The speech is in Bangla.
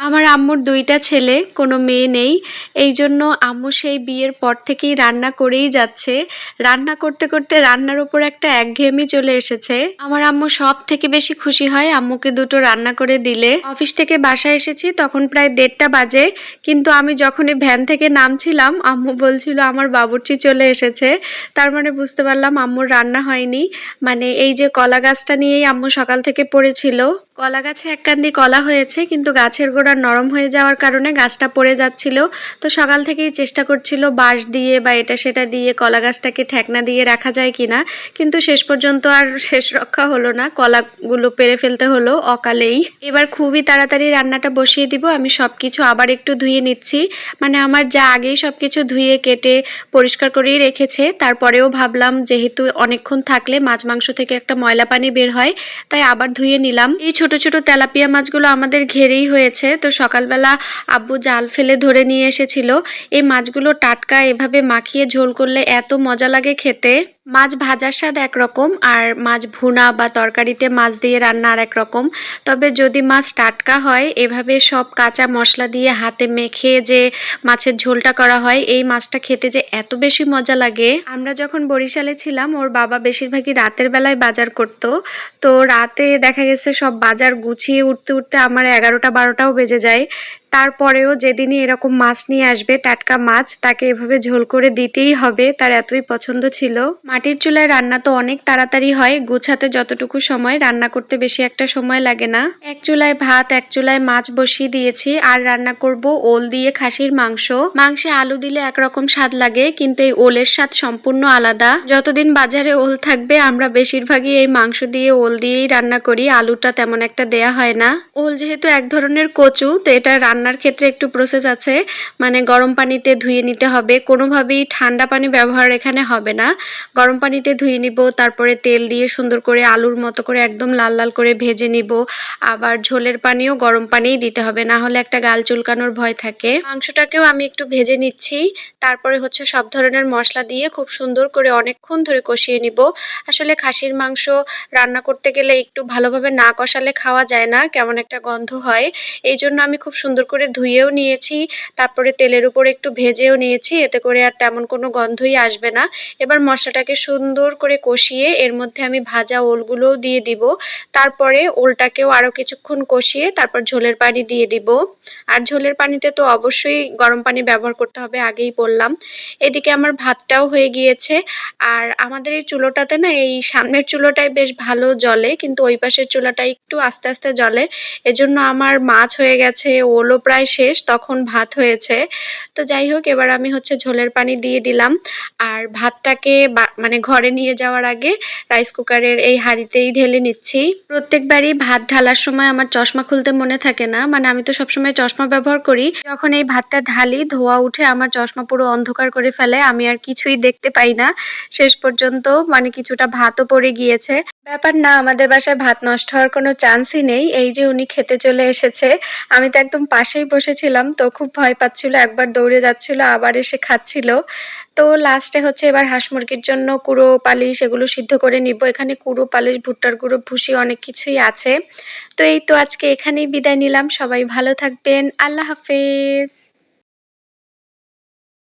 আমার আম্মুর ২ টা ছেলে, কোনো মেয়ে নেই। এইজন্য আম্মু সেই বিয়ের পর থেকেই রান্না করেই যাচ্ছে। রান্না করতে, করতে রান্নার উপর একটা একঘেয়েমি চলে এসেছে। আমার আম্মু সবথেকে বেশি খুশি হয় আম্মুকে ২ টো রান্না করে দিলে। অফিস থেকে বাসায় এসেছি তখন প্রায় ১:৩০ বাজে। কিন্তু আমি যখনই ভ্যান থেকে নামছিলাম আম্মু বলছিল আমার বাবুর্চি চলে এসেছে। তার মানে বুঝতে পারলাম আম্মুর রান্না হয়নি। মানে এই যে কলা গাছটা নিয়েই আম্মু সকাল থেকে পড়েছিল। কলা গাছে এক কান্দি কলা হয়েছে কিন্তু গাছের গোড়া নরম হয়ে যাওয়ার কারণে গাছটা পড়ে যাচ্ছিল। তো সকাল থেকেই চেষ্টা করছিল বাঁশ দিয়ে বা এটা সেটা দিয়ে কলা গাছটাকে ঠেকনা দিয়ে রাখা যায় কিনা, কিন্তু শেষ পর্যন্ত আর শেষ রক্ষা হলো না, কলাগুলো পেরে ফেলতে হলো অকালেই। এবার খুবই তাড়াতাড়ি রান্নাটা বসিয়ে দিব। আমি সবকিছু আবার একটু ধুয়ে নিচ্ছি। মানে আমার যা আগেই সবকিছু ধুয়ে কেটে পরিষ্কার করেই রেখেছে, তারপরেও ভাবলাম যেহেতু অনেকক্ষণ থাকলে মাছ মাংস থেকে একটা ময়লা পানি বের হয়, তাই আবার ধুয়ে নিলাম। এই ছোট ছোট তেলাপিয়া মাছগুলো আমাদের ঘেরেই হয়েছে, তো সকালবেলা আব্বু জাল ফেলে ধরে নিয়ে এসেছিল। এই মাছগুলো টাটকা এভাবে মাখিয়ে ঝোল করলে এত মজা লাগে খেতে। মাছ ভাজার স্বাদ একরকম আর মাছ ভুনা বা তরকারিতে মাছ দিয়ে রান্না আর একরকম। তবে যদি মাছ টাটকা হয় এভাবে সব কাঁচা মশলা দিয়ে হাতে মেখে যে মাছের ঝোলটা করা হয়, এই মাছটা খেতে যে এত বেশি মজা লাগে। আমরা যখন বরিশালে ছিলাম ওর বাবা বেশিরভাগই রাতের বেলায় বাজার করতো। তো রাতে দেখা গেছে সব বাজার গুছিয়ে উঠতে উঠতে আমার 11টা-12টাও বেজে যায়। তারপরেও যেদিনই এরকম মাছ নিয়ে আসবে টাটকা মাছ, তাকে এভাবে ঝোল করে দিতেই হবে, তার এতই পছন্দ ছিল। মাটির চুলায় রান্না তো অনেক তাড়াতাড়ি হয়, গুছাতে যতটুকু সময় রান্না করতে বেশি একটা সময় লাগে না। এক চুলায় ভাত, এক চুলায় মাছ বসিয়ে দিয়েছি আর রান্না করব ওল দিয়ে খাসির মাংস। মাংসে আলু দিলে একরকম স্বাদ লাগে, কিন্তু এই ওলের স্বাদ সম্পূর্ণ আলাদা। যতদিন বাজারে ওল থাকবে আমরা বেশিরভাগই এই মাংস দিয়ে ওল দিয়েই রান্না করি, আলুটা তেমন একটা দেয়া হয় না। ওল যেহেতু এক ধরনের কচু, তো এটা রান্নার ক্ষেত্রে একটু প্রসেস আছে। মানে গরম পানিতে ধুয়ে নিতে হবে, কোনোভাবেই ঠান্ডা পানি ব্যবহার এখানে হবে না। গরম পানিতে ধুয়ে নিব, তারপরে তেল দিয়ে সুন্দর করে আলুর মতো করে একদম লাল লাল করে ভেজে নিব। আবার ঝোলের পানিও গরম পানিই দিতে হবে, না হলে একটা গাল চুলকানোর ভয় থাকে। মাংসটাকেও আমি একটু ভেজে নিচ্ছি, তারপরে হচ্ছে সব ধরনের মশলা দিয়ে খুব সুন্দর করে অনেকক্ষণ ধরে কষিয়ে নিব। আসলে খাসির মাংস রান্না করতে গেলে একটু ভালোভাবে না কষালে খাওয়া যায় না, কেমন একটা গন্ধ হয়। এই জন্য আমি খুব সুন্দর করে ধুয়েও নিয়েছি, তারপরে তেলের উপর একটু ভেজেও নিয়েছি, এতে করে আর তেমন কোনো গন্ধই আসবে না। এবার মশলাটাকে সুন্দর করে কষিয়ে এর মধ্যে আমি ভাজা ওলগুলোও দিয়ে দিব। তারপরে ওলটাকেও আরো কিছুক্ষণ কষিয়ে তারপর ঝোলের পানি দিয়ে দিব। আর ঝোলের পানিতে তো অবশ্যই গরম পানি ব্যবহার করতে হবে, আগেই বললাম। এদিকে আমার ভাতটাও হয়ে গিয়েছে। আর আমাদের এই চুলোটাতে না, এই সামনের চুলোটায় বেশ ভালো জ্বলে, কিন্তু ওই পাশের চুলাটা একটু আস্তে আস্তে জ্বলে। এজন্য আমার মাছ হয়ে গেছে, ওলও প্রায় শেষ, তখন ভাত হয়েছে। তো যাই হোক, এবার আমি হচ্ছে ঝোলের পানি দিয়ে দিলাম। আর ভাতটাকে মানে ঘরে নিয়ে যাওয়ার আগে রাইস কুকারের এই হাঁড়িতেই ঢেলে নিচ্ছি। প্রত্যেকবারই ভাত ঢালার সময় আমার চশমা খুলতে মনে থাকে না, মানে আমি তো সবসময় চশমা ব্যবহার করি। যখন এই ভাতটা ঢালি ধোয়া উঠে আমার চশমা পুরো অন্ধকার করে ফেলে, আমি আর কিছুই দেখতে পাই না শেষ পর্যন্ত। মানে কিছুটা ভাতও পড়ে গিয়েছে। ব্যাপার না, আমাদের বাসায় ভাত নষ্ট হওয়ার কোনো চান্সই নেই। এই যে উনি খেতে চলে এসেছে, আমি তো একদম পাশেই বসেছিলাম, তো খুব ভয় পাচ্ছিল, একবার দৌড়ে যাচ্ছিল আবার এসে খাচ্ছিল। তো লাস্টে হচ্ছে এবার হাঁস মুরগির জন্য কুড়ো পালিশ এগুলো সিদ্ধ করে নিব। এখানে কুড়ো পালিশ, ভুট্টার গুঁড়ো, ভুসি অনেক কিছুই আছে। তো এই তো আজকে এখানেই বিদায় নিলাম। সবাই ভালো থাকবেন। আল্লাহ হাফেজ।